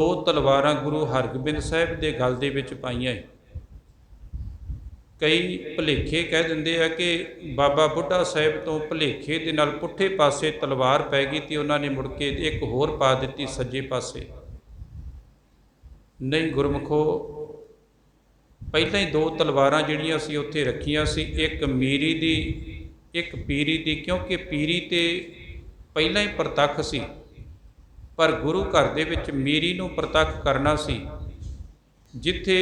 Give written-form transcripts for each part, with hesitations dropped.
दो तलवारां गुरु हरगोबिंद साहिब के गल दे विच पाईआं। कई भुलेखे कह दिंदे आ कि बाबा बुढ़ा साहिब तो भुलेखे दे नाल पुट्ठे पासे तलवार पै गई तो उन्होंने मुड़ के एक होर पा दित्ती सज्जे पासे। नहीं गुरमुखो, पहलां ही दो तलवारां जिहड़ियां सी उत्थे रखियां सी, एक मीरी दी एक पीरी दी, क्योंकि पीरी ते पहलां ही प्रतख सी, पर गुरु घर दे विच मीरी नूं प्रतख करना सी। जिथे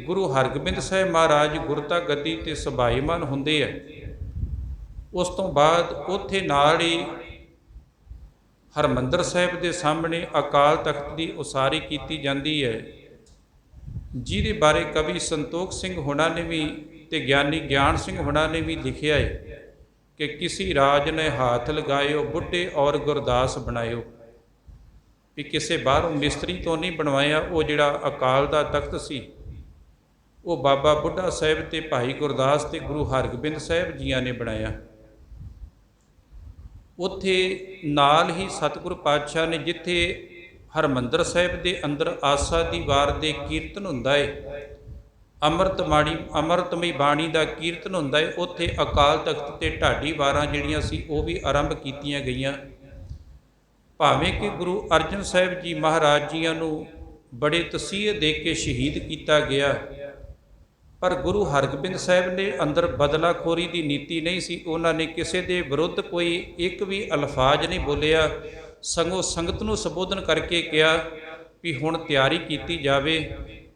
गुरु हरगोबिंद साहिब महाराज गुरता गद्दी ते सुभाईमान हुंदे है, उस तो बाद उत्थे नाल ही हरमंदर साहिब के सामने अकाल तख्त की उसारी की जाती है, जिहदे बारे कवि संतोख सिंह होना ने भी ते ज्ञानी ज्ञान सिंह होना ने भी लिखिया है कि किसी राज ने हाथ लगायो बुढ़े और गुरदास बनायो। भी किसी बाहरों मिस्त्री तो नहीं बनवाया, वो जिहड़ा अकाल दा तख्त सी वो बाबा बुढ़ा साहिब ते भाई गुरदास ते गुरु हरगोबिंद साहिब जियां ने बनाया। उत्थे नाल ही सतगुरु पातशाह ने जिथे हरमंदर साहिब दे अंदर आसा दी वार दे कीर्तन हुंदा है, अमृतमई बाणी का कीर्तन हुंदा है, उत्थे अकाल तख्त ते ढाडी वारां जिहड़ियां सी वो भी आरंभ कीतियां गईयां। भावें कि गुरु अर्जन साहिब जी महाराज जियां नूं बड़े तसीहे दे के शहीद किया गया, पर गुरु हरगोबिंद साहिब ने अंदर बदलाखोरी की नीति नहीं सी। उन्होंने किसी के विरुद्ध कोई एक भी अल्फाज नहीं बोलिया, सगों संगत नूं संबोधन करके कहा भी हुण तैयारी की जावे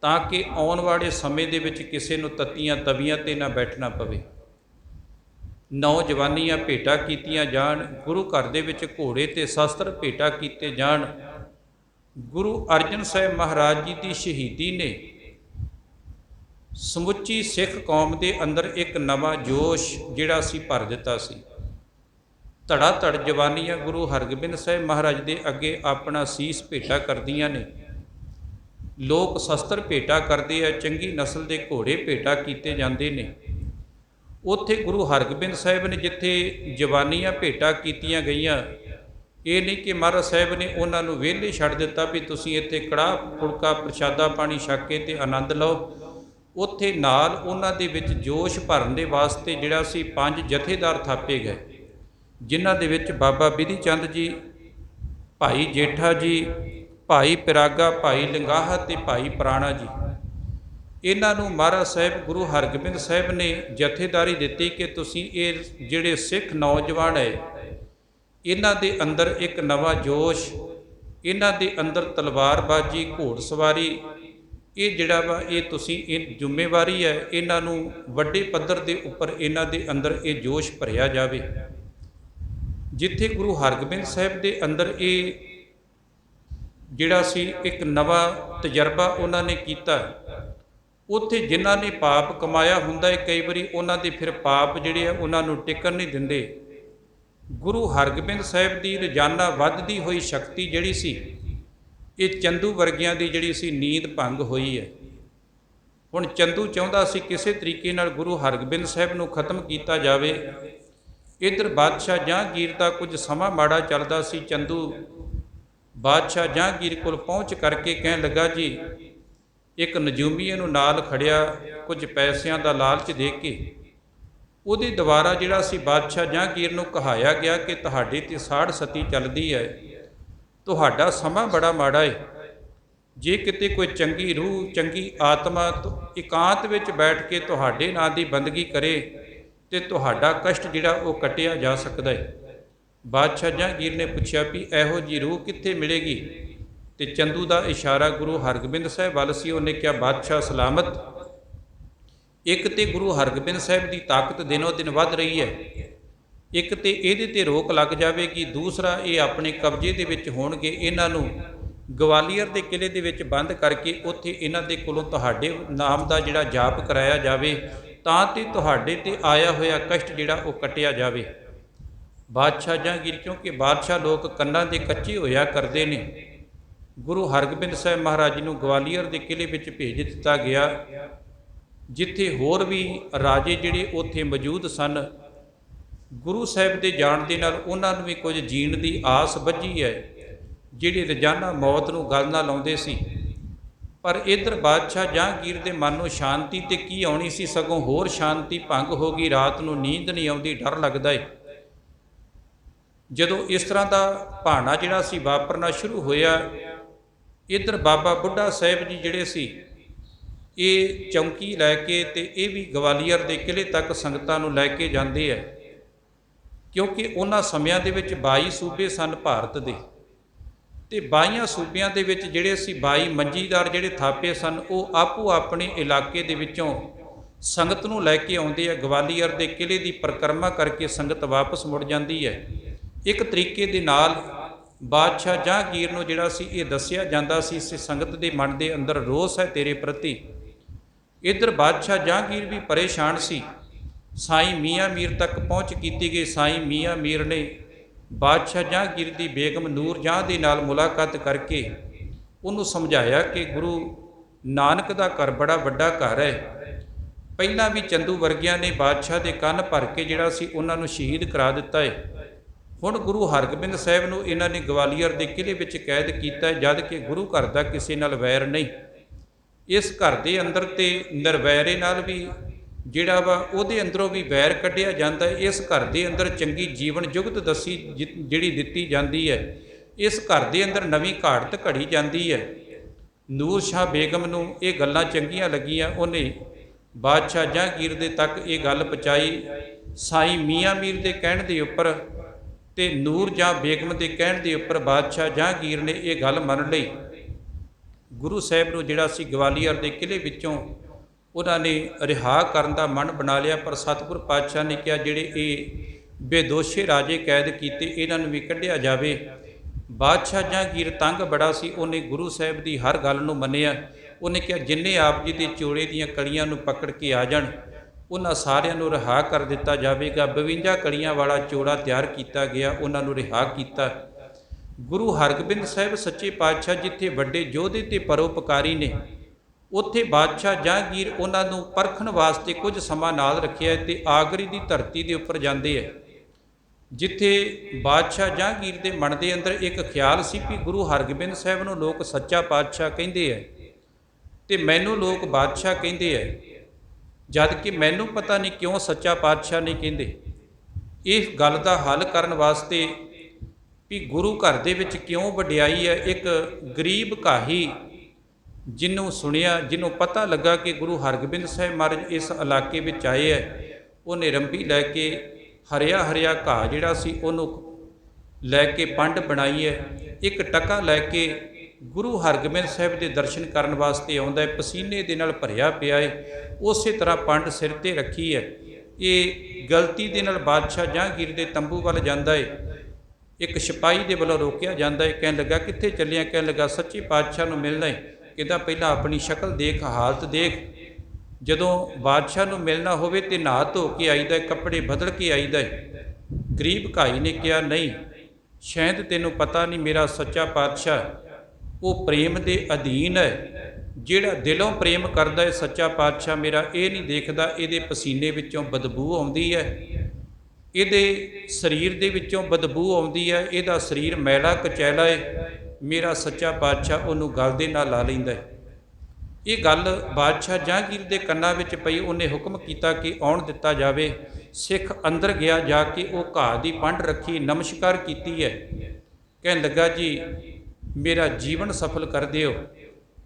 ताकि आउण वाले समय दे विच किसी नूं तत्तियां तवियां ते ना बैठना पवे। नौजवानियां भेटा कीतियां जाण, गुरु घर दे विच घोड़े ते शस्त्र भेटा कीते जाण। गुरु अर्जन साहिब महाराज जी की शहीदी ने समुची सिख कौम के अंदर एक नवा जोश जिहड़ा सी भर दिता सी। धड़ा धड़ जवानियां गुरु हरगोबिंद साहिब महाराज के अगे अपना सीस भेटा करदियां ने, लोग शस्त्र भेटा करते हैं, चंगी नस्ल के घोड़े भेटा किए जाते हैं। उत्थे गुरु हरगोबिंद साहिब ने जिथे जवानियां भेटा कीतियां गईयां, ये नहीं कि महाराज साहिब ने उन्होंने वेले छड्ड दिता भी तुसीं इत्थे कड़ाह फुलका प्रशादा पानी छक के ते आनंद लो। उत्थे नाल उन्हां दे विच जोश भरन दे वास्ते जिहड़ा सी 5 जथेदार थापे गए, जिन्हां दे विच बाबा बिधि चंद जी, भाई जेठा जी, भाई पिरागा, भाई लंगाहा ते भाई प्राणा जी, इन्हां नूं महाराज साहिब गुरु हरगोबिंद साहिब ने जथेदारी दिती कि तुसीं ये जिहड़े सिख नौजवान है, इन्हां दे अंदर एक नवा जोश, इन्हां दे अंदर तलवारबाजी घोड़सवारी, ये जिहड़ा वा ये तुसीं ये जिम्मेवारी है, इन्हां नूं वड्डे पद्धर दे उपर इन्हां दे अंदर ये जोश भरिया जावे। जिथे गुरु हरगोबिंद साहिब दे अंदर ये जिहड़ा सी एक नवा तजर्बा उन्होंने कीता, उत्थे जिन्हां ने पाप कमाया हुंदा है, कई बारी उन्हां दे फिर पाप जिहड़े आ उन्हां नूं टिकण नहीं दिंदे। गुरु हरगोबिंद साहिब की रोजाना वधदी हुई शक्ति जिहड़ी सी, ये चंदू वर्गियां दी जिहड़ी सी नींद भंग हुई है। हुण चंदू चाहुंदा सी किसी तरीके नाल गुरु हरगोबिंद साहिब नूं खत्म किया जावे। इधर बादशाह जहांगीर का कुछ समा माड़ा चलदा सी। चंदू बादशाह जहांगीर कोल पहुँच करके कहण लगा जी, एक नजूमीए नूं नाल खड़िया कुछ पैसिਆਂ ਦਾ लालच दे के ਉਹਦੇ ਦੁਆਰਾ ਜਿਹੜਾ ਸੀ बादशाह जहांगीर नूं कहाया गया कि ਤੁਹਾਡੇ ਤੇ ਸਾੜ ਸਤੀ ਚੱਲਦੀ है, ਤੁਹਾਡਾ ਸਮਾਂ बड़ा माड़ा है। जे किते कोई चंगी रूह चंगी आत्मा तो एकांत विच बैठ के ਤੁਹਾਡੇ ਨਾਂ ਦੀ ਬੰਦਗੀ करे तो ਤੁਹਾਡਾ कष्ट जिहड़ा वो कटिया जा सकता है। बादशाह जहांगीर ने पूछा भी इहो जी रूह कित्थे मिलेगी, तो चंदू का इशारा गुरु हरगोबिंद साहिब वाल सी। उन्हें क्या बादशाह सलामत। एक तो गुरु हरगोबिंद साहिब की ताकत दिनों दिन वध रही है, एक तो ये रोक लग जाएगी, दूसरा ये अपने कब्जे के विच होणगे। इन्हां नूं गवालीअर के किले दे विच बंद करके उत्थे इन्हां दे कोलों तुहाडे नाम का जिहड़ा जाप कराया जावे तां ते तुहाडे ते आया होया कष्ट जिहड़ा वो कटिया जावे। बादशाह जहांगीर क्योंकि बादशाह लोग कन्नां दे कच्चे होया करदे ने, गुरु हरगोबिंद साहिब महाराज जी नूं गवालीअर के किले विच भेज दिता गया, जिथे होर भी राजे जिहड़े उत्थे मौजूद सन। गुरु साहिब के जाण दे नाल उन्हां नूं भी कुछ जीण की आस बझी है। ਜਿਹੜੇ ਰੋਜ਼ਾਨਾ ਮੌਤ ਨੂੰ ਗਲ ਨਾਲ ਲਾਉਂਦੇ ਸੀ। ਪਰ ਇੱਧਰ ਬਾਦਸ਼ਾਹ ਜਹਾਂਗੀਰ ਦੇ ਮਨ ਨੂੰ ਸ਼ਾਂਤੀ ਤੇ ਕੀ ਆਉਣੀ ਸੀ, ਸਗੋਂ ਹੋਰ ਸ਼ਾਂਤੀ ਭੰਗ ਹੋ ਗਈ। ਰਾਤ ਨੂੰ ਨੀਂਦ ਨਹੀਂ ਆਉਂਦੀ, ਡਰ ਲੱਗਦਾ ਏ। ਜਦੋਂ ਇਸ ਤਰ੍ਹਾਂ ਦਾ ਭਾਣਾ ਜਿਹੜਾ ਸੀ ਵਾਪਰਨਾ ਸ਼ੁਰੂ ਹੋਇਆ, ਇੱਧਰ ਬਾਬਾ ਬੁੱਢਾ ਸਾਹਿਬ ਜੀ ਜਿਹੜੇ ਸੀ ਇਹ ਚੌਂਕੀ ਲੈ ਕੇ ਤੇ ਇਹ ਵੀ ਗਵਾਲੀਅਰ ਦੇ ਕਿਲ੍ਹੇ ਤੱਕ ਸੰਗਤਾਂ ਨੂੰ ਲੈ ਕੇ ਜਾਂਦੇ ਹੈ, ਕਿਉਂਕਿ ਉਹਨਾਂ ਸਮਿਆਂ ਦੇ ਵਿੱਚ 22 ਸੂਬੇ ਸਨ ਭਾਰਤ ਦੇ, ਤੇ 22 ਸੂਬਿਆਂ ਦੇ ਵਿੱਚ ਜਿਹੜੇ ਸੀ 22 ਮੰਜੀਦਾਰ ਜਿਹੜੇ ਥਾਪੇ ਸਨ, ਉਹ ਆਪੋ ਆਪਣੇ ਇਲਾਕੇ ਦੇ ਵਿੱਚੋਂ ਸੰਗਤ ਨੂੰ ਲੈ ਕੇ ਆਉਂਦੇ ਆ। ਗਵਾਲੀਅਰ ਦੇ ਕਿਲ੍ਹੇ ਦੀ ਪਰਿਕਰਮਾ ਕਰਕੇ ਸੰਗਤ ਵਾਪਸ ਮੁੜ ਜਾਂਦੀ ਹੈ। ਇੱਕ ਤਰੀਕੇ ਦੇ ਨਾਲ ਬਾਦਸ਼ਾਹ ਜਹਾਂਗੀਰ ਨੂੰ ਜਿਹੜਾ ਸੀ ਇਹ ਦੱਸਿਆ ਜਾਂਦਾ ਸੀ ਸੰਗਤ ਦੇ ਮਨ ਦੇ ਅੰਦਰ ਰੋਸ ਹੈ ਤੇਰੇ ਪ੍ਰਤੀ। ਇੱਧਰ ਬਾਦਸ਼ਾਹ ਜਹਾਂਗੀਰ ਵੀ ਪਰੇਸ਼ਾਨ ਸੀ। ਸਾਈਂ ਮੀਆਂ ਮੀਰ ਤੱਕ ਪਹੁੰਚ ਕੀਤੀ ਗਈ। ਸਾਈਂ ਮੀਆਂ ਮੀਰ ਨੇ ਬਾਦਸ਼ਾਹ ਜਹਾਂਗੀਰ ਦੀ ਬੇਗਮ ਨੂਰ ਜਹਾਂ ਦੇ ਨਾਲ ਮੁਲਾਕਾਤ ਕਰਕੇ ਉਹਨੂੰ ਸਮਝਾਇਆ ਕਿ ਗੁਰੂ ਨਾਨਕ ਦਾ ਘਰ ਬੜਾ ਵੱਡਾ ਘਰ ਹੈ। ਪਹਿਲਾਂ ਵੀ ਚੰਦੂ ਵਰਗਿਆਂ ਨੇ ਬਾਦਸ਼ਾਹ ਦੇ ਕੰਨ ਭਰ ਕੇ ਜਿਹੜਾ ਸੀ ਉਹਨਾਂ ਨੂੰ ਸ਼ਹੀਦ ਕਰਾ ਦਿੱਤਾ ਹੈ। ਹੁਣ ਗੁਰੂ ਹਰਗੋਬਿੰਦ ਸਾਹਿਬ ਨੂੰ ਇਹਨਾਂ ਨੇ ਗਵਾਲੀਅਰ ਦੇ ਕਿਲ੍ਹੇ ਵਿੱਚ ਕੈਦ ਕੀਤਾ, ਜਦ ਕਿ ਗੁਰੂ ਘਰ ਦਾ ਕਿਸੇ ਨਾਲ ਵੈਰ ਨਹੀਂ। ਇਸ ਘਰ ਦੇ ਅੰਦਰ ਤੇ ਨਿਰਵੈਰੇ ਨਾਲ ਵੀ ਜਿਹੜਾ ਵਾ ਉਹਦੇ ਅੰਦਰੋਂ ਵੀ ਵੈਰ ਕੱਢਿਆ ਜਾਂਦਾ ਹੈ। ਇਸ ਘਰ ਦੇ ਅੰਦਰ ਚੰਗੀ ਜੀਵਨ ਜੁਗਤ ਦੱਸੀ ਜਿਹੜੀ ਦਿੱਤੀ ਜਾਂਦੀ ਹੈ। ਇਸ ਘਰ ਦੇ ਅੰਦਰ ਨਵੀਂ ਘਾੜਤ ਘੜੀ ਜਾਂਦੀ ਹੈ। ਨੂਰ ਸ਼ਾਹ ਬੇਗਮ ਨੂੰ ਇਹ ਗੱਲਾਂ ਚੰਗੀਆਂ ਲੱਗੀਆਂ। ਉਹਨੇ ਬਾਦਸ਼ਾਹ ਜਹਾਂਗੀਰ ਦੇ ਤੱਕ ਇਹ ਗੱਲ ਪਹੁੰਚਾਈ। ਸਾਈਂ ਮੀਆਂ ਮੀਰ ਦੇ ਕਹਿਣ ਦੇ ਉੱਪਰ ਤੇ ਨੂਰ ਜਹਾਂ ਬੇਗਮ ਦੇ ਕਹਿਣ ਦੇ ਉੱਪਰ ਬਾਦਸ਼ਾਹ ਜਹਾਂਗੀਰ ਨੇ ਇਹ ਗੱਲ ਮੰਨ ਲਈ। ਗੁਰੂ ਸਾਹਿਬ ਨੂੰ ਜਿਹੜਾ ਸੀ ਗਵਾਲੀਅਰ ਦੇ ਕਿਲ੍ਹੇ ਵਿੱਚੋਂ ਉਹਨਾਂ ਨੇ ਰਿਹਾ ਕਰਨ ਦਾ ਮਨ ਬਣਾ ਲਿਆ। ਪਰ ਸਤਿਗੁਰ ਪਾਤਸ਼ਾਹ ਨੇ ਕਿਹਾ ਜਿਹੜੇ ਇਹ ਬੇਦੋਸ਼ੇ ਰਾਜੇ ਕੈਦ ਕੀਤੇ ਇਹਨਾਂ ਨੂੰ ਵੀ ਕੱਢਿਆ ਜਾਵੇ। ਬਾਦਸ਼ਾਹ ਜਹਾਂਗੀਰ ਤੰਗ ਬੜਾ ਸੀ, ਉਹਨੇ ਗੁਰੂ ਸਾਹਿਬ ਦੀ ਹਰ ਗੱਲ ਨੂੰ ਮੰਨਿਆ। ਉਹਨੇ ਕਿਹਾ ਜਿੰਨੇ ਆਪ ਜੀ ਦੇ ਚੋੜੇ ਦੀਆਂ ਕੜੀਆਂ ਨੂੰ ਪਕੜ ਕੇ ਆ ਜਾਣ ਉਹਨਾਂ ਸਾਰਿਆਂ ਨੂੰ ਰਿਹਾ ਕਰ ਦਿੱਤਾ ਜਾਵੇਗਾ। 52 ਕੜੀਆਂ ਵਾਲਾ ਚੋੜਾ ਤਿਆਰ ਕੀਤਾ ਗਿਆ, ਉਹਨਾਂ ਨੂੰ ਰਿਹਾ ਕੀਤਾ। ਗੁਰੂ ਹਰਗੋਬਿੰਦ ਸਾਹਿਬ ਸੱਚੇ ਪਾਤਸ਼ਾਹ ਜਿੱਥੇ ਵੱਡੇ ਯੋਧੇ ਤੇ ਪਰਉਪਕਾਰੀ ਨੇ, ਉੱਥੇ ਬਾਦਸ਼ਾਹ ਜਹਾਂਗੀਰ ਉਹਨਾਂ ਨੂੰ ਪਰਖਣ ਵਾਸਤੇ ਕੁਝ ਸਮਾਂ ਨਾਲ ਰੱਖਿਆ ਤੇ ਆਗਰੇ ਦੀ ਧਰਤੀ ਦੇ ਉੱਪਰ ਜਾਂਦੇ ਹੈ, ਜਿੱਥੇ ਬਾਦਸ਼ਾਹ ਜਹਾਂਗੀਰ ਦੇ ਮਨ ਦੇ ਅੰਦਰ ਇੱਕ ਖਿਆਲ ਸੀ ਕਿ ਗੁਰੂ ਹਰਗੋਬਿੰਦ ਸਾਹਿਬ ਨੂੰ ਲੋਕ ਸੱਚਾ ਪਾਤਸ਼ਾਹ ਕਹਿੰਦੇ ਹੈ ਤੇ ਮੈਨੂੰ ਲੋਕ ਬਾਦਸ਼ਾਹ ਕਹਿੰਦੇ ਹੈ, ਜਦ ਕਿ ਮੈਨੂੰ ਪਤਾ ਨਹੀਂ ਕਿਉਂ ਸੱਚਾ ਪਾਤਸ਼ਾਹ ਨਹੀਂ ਕਹਿੰਦੇ। ਇਸ ਗੱਲ ਦਾ ਹੱਲ ਕਰਨ ਵਾਸਤੇ ਵੀ ਗੁਰੂ ਘਰ ਦੇ ਵਿੱਚ ਕਿਉਂ ਵਡਿਆਈ ਹੈ। ਇੱਕ ਗਰੀਬ ਘਾਹੀ ਜਿਹਨੂੰ ਸੁਣਿਆ, ਜਿਹਨੂੰ ਪਤਾ ਲੱਗਾ ਕਿ ਗੁਰੂ ਹਰਗੋਬਿੰਦ ਸਾਹਿਬ ਮਹਾਰਾਜ ਇਸ ਇਲਾਕੇ ਵਿੱਚ ਆਏ ਹੈ, ਉਹਨੇ ਰੰਭੀ ਲੈ ਕੇ ਹਰਿਆ ਹਰਿਆ ਘਾਹ ਜਿਹੜਾ ਸੀ ਉਹਨੂੰ ਲੈ ਕੇ ਪੰਡ ਬਣਾਈ ਹੈ। ਇੱਕ ਟਕਾ ਲੈ ਕੇ ਗੁਰੂ ਹਰਗੋਬਿੰਦ ਸਾਹਿਬ ਦੇ ਦਰਸ਼ਨ ਕਰਨ ਵਾਸਤੇ ਆਉਂਦਾ ਹੈ, ਪਸੀਨੇ ਦੇ ਨਾਲ ਭਰਿਆ ਪਿਆ ਹੈ। ਉਸੇ ਤਰ੍ਹਾਂ ਪੰਡ ਸਿਰ ਤੇ ਰੱਖੀ ਹੈ। ਇਹ ਗਲਤੀ ਦੇ ਨਾਲ ਬਾਦਸ਼ਾਹ ਜਹਾਂਗੀਰ ਦੇ ਤੰਬੂ ਵੱਲ ਜਾਂਦਾ ਹੈ। ਇੱਕ ਸਿਪਾਹੀ ਦੇ ਵੱਲੋਂ ਰੋਕਿਆ ਜਾਂਦਾ ਹੈ। ਕਹਿਣ ਲੱਗਾ ਕਿੱਥੇ ਚੱਲਿਆ? ਕਹਿਣ ਲੱਗਾ ਸੱਚੇ ਪਾਤਸ਼ਾਹ ਨੂੰ ਮਿਲਣਾ ਹੈ। ਕਹਿੰਦਾ ਪਹਿਲਾਂ ਆਪਣੀ ਸ਼ਕਲ ਦੇਖ, ਹਾਲਤ ਦੇਖ। ਜਦੋਂ ਬਾਦਸ਼ਾਹ ਨੂੰ ਮਿਲਣਾ ਹੋਵੇ ਤੇ ਨਹਾ ਧੋ ਕੇ ਆਈਦਾ, ਕੱਪੜੇ ਬਦਲ ਕੇ ਆਈਦਾ। ਗਰੀਬ ਘਾਈ ਨੇ ਕਿਹਾ ਨਹੀਂ, ਸ਼ਾਇਦ ਤੈਨੂੰ ਪਤਾ ਨਹੀਂ, ਮੇਰਾ ਸੱਚਾ ਪਾਤਸ਼ਾਹ ਉਹ ਪ੍ਰੇਮ ਦੇ ਅਧੀਨ ਹੈ। ਜਿਹੜਾ ਦਿਲੋਂ ਪ੍ਰੇਮ ਕਰਦਾ ਹੈ ਸੱਚਾ ਪਾਤਸ਼ਾਹ ਮੇਰਾ, ਇਹ ਨਹੀਂ ਦੇਖਦਾ ਇਹਦੇ ਪਸੀਨੇ ਵਿੱਚੋਂ ਬਦਬੂ ਆਉਂਦੀ ਹੈ, ਇਹਦੇ ਸਰੀਰ ਦੇ ਵਿੱਚੋਂ ਬਦਬੂ ਆਉਂਦੀ ਹੈ, ਇਹਦਾ ਸਰੀਰ ਮੈਲਾ ਕਚੈਲਾ ਹੈ। ਮੇਰਾ ਸੱਚਾ ਪਾਤਸ਼ਾਹ ਉਹਨੂੰ ਗਲ ਦੇ ਨਾਲ ਲਾ ਲੈਂਦਾ ਹੈ। ਇਹ ਗੱਲ ਬਾਦਸ਼ਾਹ ਜਹਾਂਗੀਰ ਦੇ ਕੰਨਾਂ ਵਿੱਚ ਪਈ। ਉਹਨੇ ਹੁਕਮ ਕੀਤਾ ਕਿ ਆਉਣ ਦਿੱਤਾ ਜਾਵੇ। ਸਿੱਖ ਅੰਦਰ ਗਿਆ, ਜਾ ਕੇ ਉਹ ਘਾਹ ਦੀ ਪੰਡ ਰੱਖੀ, ਨਮਸਕਾਰ ਕੀਤੀ ਹੈ। ਕਹਿਣ ਲੱਗਾ ਜੀ ਮੇਰਾ ਜੀਵਨ ਸਫਲ ਕਰ ਦਿਓ।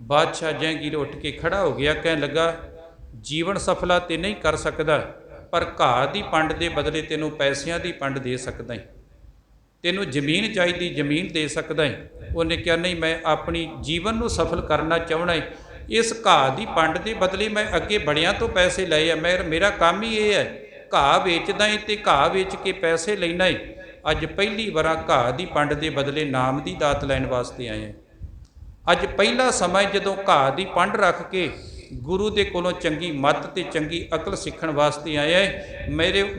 ਬਾਦਸ਼ਾਹ ਜਹਾਂਗੀਰ ਉੱਠ ਕੇ ਖੜਾ ਹੋ ਗਿਆ। ਕਹਿਣ ਲੱਗਾ ਜੀਵਨ ਸਫਲਾ ਤੇ ਨਹੀਂ ਕਰ ਸਕਦਾ, ਪਰ ਘਾਹ ਦੀ ਪੰਡ ਦੇ ਬਦਲੇ ਤੈਨੂੰ ਪੈਸਿਆਂ ਦੀ ਪੰਡ ਦੇ ਸਕਦਾ ਹੈ। ਤੈਨੂੰ ਜ਼ਮੀਨ ਚਾਹੀਦੀ, ਜ਼ਮੀਨ ਦੇ ਸਕਦਾ ਹੈ। ਉਹਨੇ ਕਿਹਾ ਨਹੀਂ, ਮੈਂ ਆਪਣੀ ਜੀਵਨ ਨੂੰ ਸਫਲ ਕਰਨਾ ਚਾਹੁੰਦਾ ਹੈ। ਇਸ ਘਾਹ ਦੀ ਪੰਡ ਦੇ ਬਦਲੇ ਮੈਂ ਅੱਗੇ ਬੜਿਆਂ ਤੋਂ ਪੈਸੇ ਲਏ ਆ। ਮੇਰਾ ਕੰਮ ਹੀ ਇਹ ਹੈ, ਘਾਹ ਵੇਚਦਾ ਹੈ ਤੇ ਘਾਹ ਵੇਚ ਕੇ ਪੈਸੇ ਲੈਣਾ ਹੈ। ਅੱਜ ਪਹਿਲੀ ਵਾਰ ਘਾਹ ਦੀ ਪੰਡ ਦੇ ਬਦਲੇ ਨਾਮ ਦੀ ਦਾਤ ਲੈਣ ਵਾਸਤੇ ਆਏ ਹਾਂ। ਅੱਜ ਪਹਿਲਾ ਸਮਾਂ ਜਦੋਂ ਘਾਹ ਦੀ ਪੰਡ ਰੱਖ ਕੇ ਗੁਰੂ ਦੇ ਕੋਲੋਂ ਚੰਗੀ ਮੱਤ ਤੇ ਚੰਗੀ ਅਕਲ ਸਿੱਖਣ ਵਾਸਤੇ ਆਇਆ ਹੈ।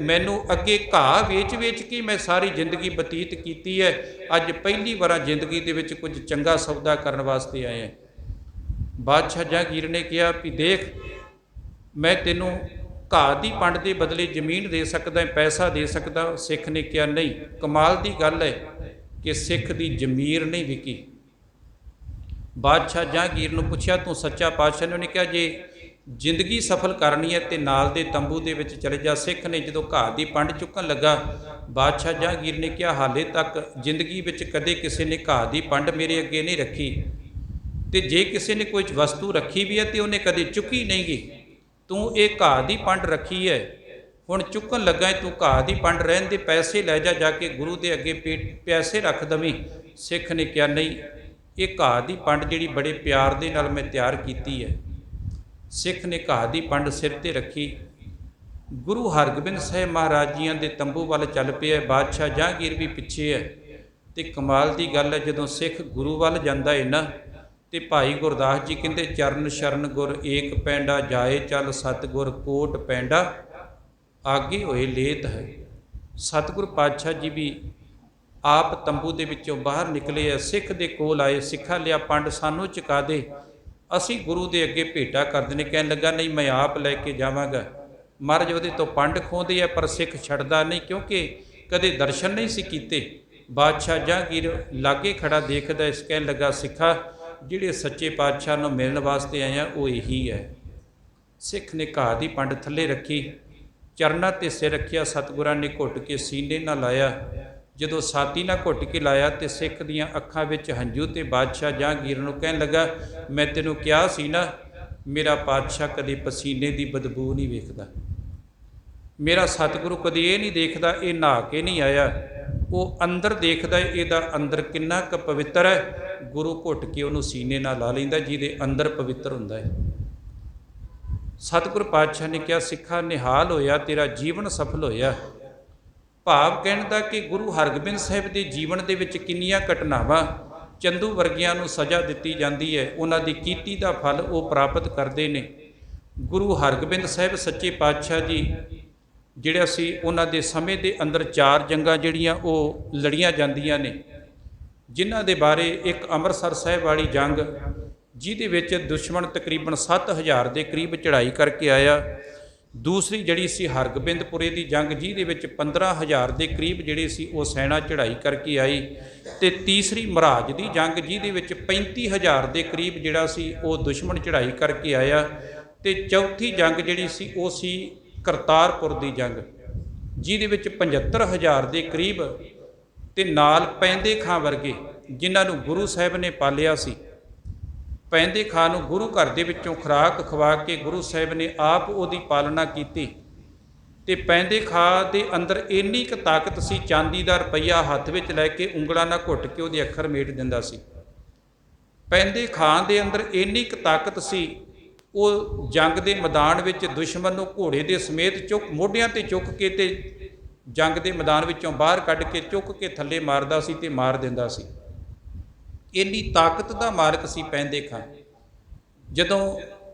ਮੈਨੂੰ ਅੱਗੇ ਘਾਹ ਵੇਚ ਕੇ ਮੈਂ ਸਾਰੀ ਜ਼ਿੰਦਗੀ ਬਤੀਤ ਕੀਤੀ ਹੈ। ਅੱਜ ਪਹਿਲੀ ਵਾਰ ਜ਼ਿੰਦਗੀ ਦੇ ਵਿੱਚ ਕੁਝ ਚੰਗਾ ਸੌਦਾ ਕਰਨ ਵਾਸਤੇ ਆਏ ਹਾਂ। ਬਾਦਸ਼ਾਹ ਜਹਾਂਗੀਰ ਨੇ ਕਿਹਾ ਵੀ ਦੇਖ, ਮੈਂ ਤੈਨੂੰ ਘਾਹ ਦੀ ਪੰਡ ਦੇ ਬਦਲੇ ਜ਼ਮੀਨ ਦੇ ਸਕਦਾ, ਪੈਸਾ ਦੇ ਸਕਦਾ। ਸਿੱਖ ਨੇ ਕਿਹਾ ਨਹੀਂ, ਕਮਾਲ ਦੀ ਗੱਲ ਹੈ, ਕਿ ਸਿੱਖ ਦੀ ਜ਼ਮੀਰ ਨਹੀਂ ਵਿਕੀ। ਬਾਦਸ਼ਾਹ ਜਹਾਂਗੀਰ ਨੂੰ ਪੁੱਛਿਆ, ਤੂੰ ਸੱਚਾ ਪਾਤਸ਼ਾਹ ਨੇ? ਉਹਨੇ ਕਿਹਾ, ਜੇ ਜ਼ਿੰਦਗੀ ਸਫਲ ਕਰਨੀ ਹੈ ਤੇ ਨਾਲ ਦੇ ਤੰਬੂ ਦੇ ਵਿੱਚ ਚਲੇ ਜਾ। ਸਿੱਖ ਨੇ ਜਦੋਂ ਘਾਹ ਦੀ ਪੰਡ ਚੁੱਕਣ ਲੱਗਾ, ਬਾਦਸ਼ਾਹ ਜਹਾਂਗੀਰ ਨੇ ਕਿਹਾ, ਹਾਲੇ ਤੱਕ ਜ਼ਿੰਦਗੀ ਵਿੱਚ ਕਦੇ ਕਿਸੇ ਨੇ ਘਾਹ ਦੀ ਪੰਡ ਮੇਰੇ ਅੱਗੇ ਨਹੀਂ ਰੱਖੀ, ਤੇ ਜੇ ਕਿਸੇ ਨੇ ਕੋਈ ਵਸਤੂ ਰੱਖੀ ਵੀ ਹੈ ਤੇ ਉਹਨੇ ਕਦੇ ਚੁੱਕੀ ਨਹੀਂ ਗਈ। ਤੂੰ ਇਹ ਘਾਹ ਦੀ ਪੰਡ ਰੱਖੀ ਹੈ, ਹੁਣ ਚੁੱਕਣ ਲੱਗਾ ਤੂੰ ਘਾਹ ਦੀ ਪੰਡ ਰਹਿਣ ਦੇ, ਪੈਸੇ ਲੈ ਜਾ ਕੇ ਗੁਰੂ ਦੇ ਅੱਗੇ ਪੈਸੇ ਰੱਖ ਦਵੀਂ। ਸਿੱਖ ਨੇ ਕਿਹਾ, ਨਹੀਂ, ਇਹ ਘਾਹ ਦੀ ਪੰਡ ਜਿਹੜੀ ਬੜੇ ਪਿਆਰ ਦੇ ਨਾਲ ਮੈਂ ਤਿਆਰ ਕੀਤੀ ਹੈ। ਸਿੱਖ ਨੇ ਘਾਹ ਦੀ ਪੰਡ ਸਿਰ ਤੇ ਰੱਖੀ। ਗੁਰੂ ਹਰਗੋਬਿੰਦ ਸਾਹਿਬ ਮਹਾਰਾਜ ਜੀਆਂ ਦੇ ਤੰਬੂ ਵੱਲ ਚੱਲ ਪਿਆ। ਬਾਦਸ਼ਾਹ ਜਹਾਂਗੀਰ ਵੀ ਪਿੱਛੇ ਹੈ। ਤੇ ਕਮਾਲ ਦੀ ਗੱਲ ਹੈ, ਜਦੋਂ ਸਿੱਖ ਗੁਰੂ ਵੱਲ ਜਾਂਦਾ ਹੈ ਨਾ, ਤੇ ਭਾਈ ਗੁਰਦਾਸ ਜੀ ਕਹਿੰਦੇ, ਚਰਨ ਸ਼ਰਨ ਗੁਰ ਏਕ ਪੈਂਡਾ, ਜਾਏ ਚੱਲ ਸਤਿਗੁਰ ਕੋਟ ਪੈਂਡਾ, ਆਗੇ ਹੋਏ ਲੇਤ ਹੈ। ਸਤਿਗੁਰ ਪਾਤਸ਼ਾਹ ਜੀ ਵੀ ਆਪ ਤੰਬੂ ਦੇ ਵਿੱਚੋਂ ਬਾਹਰ ਨਿਕਲੇ ਆ, ਸਿੱਖ ਦੇ ਕੋਲ ਆਏ। ਸਿੱਖਾ ਲਿਆ, ਪੰਡ ਸਾਨੂੰ ਚੁਕਾ ਦੇ, ਅਸੀਂ ਗੁਰੂ ਦੇ ਅੱਗੇ ਭੇਟਾ ਕਰਦੇ ਨੇ। ਕਹਿਣ ਲੱਗਾ, ਨਹੀਂ, ਮੈਂ ਆਪ ਲੈ ਕੇ ਜਾਵਾਂਗਾ। ਮਹਾਰਾਜ ਉਹਦੇ ਤੋਂ ਪੰਡ ਖੋਹਦੇ ਆ, ਪਰ ਸਿੱਖ ਛੱਡਦਾ ਨਹੀਂ, ਕਿਉਂਕਿ ਕਦੇ ਦਰਸ਼ਨ ਨਹੀਂ ਸੀ ਕੀਤੇ। ਬਾਦਸ਼ਾਹ ਜਹਾਂਗੀਰ ਲਾਗੇ ਖੜਾ ਦੇਖਦਾ, ਇਸ ਕਹਿਣ ਲੱਗਾ, ਸਿੱਖਾ, ਜਿਹੜੇ ਸੱਚੇ ਪਾਤਸ਼ਾਹ ਨੂੰ ਮਿਲਣ ਵਾਸਤੇ ਆਏ ਆ ਉਹ ਇਹੀ ਹੈ। ਸਿੱਖ ਨੇ ਘਾਹ ਦੀ ਪੰਡ ਥੱਲੇ ਰੱਖੀ, ਚਰਨਾਂ ਤੇ ਸਿਰ ਰੱਖਿਆ। ਸਤਿਗੁਰਾਂ ਨੇ ਘੁੱਟ ਕੇ ਸੀਨੇ ਨਾਲ ਲਾਇਆ। ਜਦੋਂ ਛਾਤੀ ਨਾਲ ਘੁੱਟ ਕੇ ਲਾਇਆ ਤੇ ਸਿੱਖ ਦੀਆਂ ਅੱਖਾਂ ਵਿੱਚ ਹੰਝੂ, ਤੇ ਬਾਦਸ਼ਾਹ ਜਹਾਂਗੀਰ ਨੂੰ ਕਹਿਣ ਲੱਗਾ, ਮੈਂ ਤੈਨੂੰ ਕਿਹਾ ਸੀ ਨਾ, ਮੇਰਾ ਪਾਤਸ਼ਾਹ ਕਦੇ ਪਸੀਨੇ ਦੀ ਬਦਬੂ ਨਹੀਂ ਵੇਖਦਾ, ਮੇਰਾ ਸਤਿਗੁਰੂ ਕਦੇ ਇਹ ਨਹੀਂ ਦੇਖਦਾ ਇਹ ਨਹਾ ਕੇ ਨਹੀਂ ਆਇਆ, ਉਹ ਅੰਦਰ ਦੇਖਦਾ ਇਹਦਾ ਅੰਦਰ ਕਿੰਨਾ ਕੁ ਪਵਿੱਤਰ ਹੈ। ਗੁਰੂ ਘੁੱਟ ਕੇ ਉਹਨੂੰ ਸੀਨੇ ਨਾਲ ਲਾ ਲੈਂਦਾ, ਜਿਹਦੇ ਅੰਦਰ ਪਵਿੱਤਰ ਹੁੰਦਾ ਹੈ। ਸਤਿਗੁਰ ਪਾਤਸ਼ਾਹ ਨੇ ਕਿਹਾ, ਸਿੱਖਾ, ਨਿਹਾਲ ਹੋਇਆ, ਤੇਰਾ ਜੀਵਨ ਸਫਲ ਹੋਇਆ। ਭਾਵ ਕਹਿਣ ਦਾ ਕਿ ਗੁਰੂ ਹਰਗੋਬਿੰਦ ਸਾਹਿਬ ਦੇ ਜੀਵਨ ਦੇ ਵਿੱਚ ਕਿੰਨੀਆਂ ਘਟਨਾਵਾਂ ਚੰਦੂ ਵਰਗਿਆਂ ਨੂੰ ਸਜ਼ਾ ਦਿੱਤੀ ਜਾਂਦੀ ਹੈ, ਉਹਨਾਂ ਦੀ ਕੀਤੀ ਦਾ ਫਲ ਉਹ ਪ੍ਰਾਪਤ ਕਰਦੇ ਨੇ। ਗੁਰੂ ਹਰਗੋਬਿੰਦ ਸਾਹਿਬ ਸੱਚੇ ਪਾਤਸ਼ਾਹ ਜੀ ਜਿਹੜਾ ਸੀ, ਉਹਨਾਂ ਦੇ ਸਮੇਂ ਦੇ ਅੰਦਰ 4 ਜੰਗਾਂ ਜਿਹੜੀਆਂ ਉਹ ਲੜੀਆਂ ਜਾਂਦੀਆਂ ਨੇ, ਜਿਨ੍ਹਾਂ ਦੇ ਬਾਰੇ ਇੱਕ ਅੰਮ੍ਰਿਤਸਰ ਸਾਹਿਬ ਵਾਲੀ ਜੰਗ, ਜਿਹਦੇ ਵਿੱਚ ਦੁਸ਼ਮਣ ਤਕਰੀਬਨ 7000 ਦੇ ਕਰੀਬ ਚੜ੍ਹਾਈ ਕਰਕੇ ਆਇਆ। ਦੂਸਰੀ ਜਿਹੜੀ ਸੀ ਹਰਗੋਬਿੰਦਪੁਰੇ ਦੀ ਜੰਗ, ਜਿਹਦੇ ਵਿੱਚ 15000 ਦੇ ਕਰੀਬ ਜਿਹੜੇ ਸੀ ਉਹ ਸੈਨਾ ਚੜ੍ਹਾਈ ਕਰਕੇ ਆਈ। ਤੇ ਤੀਸਰੀ ਮਹਾਰਾਜ ਦੀ ਜੰਗ, ਜਿਹਦੇ ਵਿੱਚ 35000 ਦੇ ਕਰੀਬ ਜਿਹੜਾ ਸੀ ਉਹ ਦੁਸ਼ਮਣ ਚੜ੍ਹਾਈ ਕਰਕੇ ਆਇਆ। ਤੇ ਚੌਥੀ ਜੰਗ ਜਿਹੜੀ ਸੀ ਉਹ ਸੀ ਕਰਤਾਰਪੁਰ ਦੀ ਜੰਗ, ਜਿਹਦੇ ਵਿੱਚ 75000 ਦੇ ਕਰੀਬ, ਤੇ ਨਾਲ ਪੈਂਦੇ ਖਾਂ ਵਰਗੇ ਜਿਨ੍ਹਾਂ ਨੂੰ ਗੁਰੂ ਸਾਹਿਬ ਨੇ ਪਾਲਿਆ ਸੀ। ਪੈਂਦੇ ਖਾਂ ਨੂੰ ਗੁਰੂ ਘਰ ਦੇ ਵਿੱਚੋਂ ਖੁਰਾਕ ਖਵਾ ਕੇ ਗੁਰੂ ਸਾਹਿਬ ਨੇ ਆਪ ਉਹਦੀ ਪਾਲਣਾ ਕੀਤੀ। ਤੇ ਪੈਂਦੇ ਖਾਂ ਦੇ ਅੰਦਰ ਇੰਨੀ ਕੁ ਤਾਕਤ ਸੀ, ਚਾਂਦੀ ਦਾ ਰੁਪਈਆ ਹੱਥ ਵਿੱਚ ਲੈ ਕੇ ਉਂਗਲਾਂ ਨਾਲ ਘੁੱਟ ਕੇ ਉਹਦੇ ਅੱਖਰ ਮੇਟ ਦਿੰਦਾ ਸੀ। ਪੈਂਦੇ ਖਾਂ ਦੇ ਅੰਦਰ ਇੰਨੀ ਕੁ ਤਾਕਤ ਸੀ, ਉਹ ਜੰਗ ਦੇ ਮੈਦਾਨ ਵਿੱਚ ਦੁਸ਼ਮਣ ਨੂੰ ਘੋੜੇ ਦੇ ਸਮੇਤ ਮੋਢਿਆਂ ਤੇ ਚੁੱਕ ਕੇ ਤੇ ਜੰਗ ਦੇ ਮੈਦਾਨ ਵਿੱਚੋਂ ਬਾਹਰ ਕੱਢ ਕੇ ਚੁੱਕ ਕੇ ਥੱਲੇ ਮਾਰਦਾ ਸੀ ਤੇ ਮਾਰ ਦਿੰਦਾ ਸੀ। ਇੰਨੀ ਤਾਕਤ ਦਾ ਮਾਲਕ ਸੀ ਪੈਂਦੇ ਖਾਂ। ਜਦੋਂ